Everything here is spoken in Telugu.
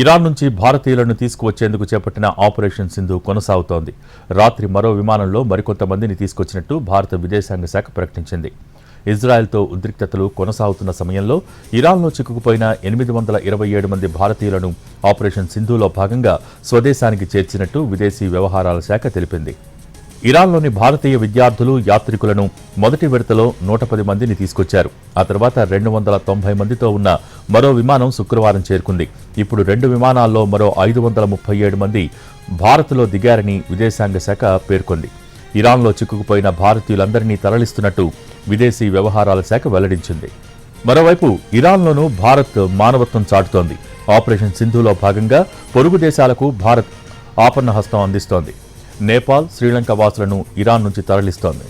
ఇరాన్ నుంచి భారతీయులను తీసుకువచ్చేందుకు చేపట్టిన ఆపరేషన్ సింధు కొనసాగుతోంది. రాత్రి మరో విమానంలో మరికొంతమందిని తీసుకొచ్చినట్టు భారత విదేశాంగ శాఖ ప్రకటించింది. ఇజ్రాయెల్తో ఉద్రిక్తతలు కొనసాగుతున్న సమయంలో ఇరాన్లో చిక్కుకుపోయిన 827 మంది భారతీయులను ఆపరేషన్ సింధులో భాగంగా స్వదేశానికి చేర్చినట్టు విదేశీ వ్యవహారాల శాఖ తెలిపింది. ఇరాన్లోని భారతీయ విద్యార్థులు, యాత్రికులను మొదటి విడతలో 110 మందిని తీసుకొచ్చారు. ఆ తర్వాత 290 మందితో ఉన్న మరో విమానం శుక్రవారం చేరుకుంది. ఇప్పుడు 2 విమానాల్లో మరో 537 మంది భారత్లో దిగారని విదేశాంగ శాఖ పేర్కొంది. ఇరాన్లో చిక్కుకుపోయిన భారతీయులందరినీ తరలిస్తున్నట్టు విదేశీ వ్యవహారాల శాఖ వెల్లడించింది. మరోవైపు ఇరాన్లోనూ భారత్ మానవత్వం చాటుతోంది. ఆపరేషన్ సింధులో భాగంగా పొరుగు దేశాలకు భారత్ ఆపన్న హస్తం అందిస్తోంది. నేపాల్, శ్రీలంక వాసులను ఇరాన్ నుంచి తరలిస్తోంది.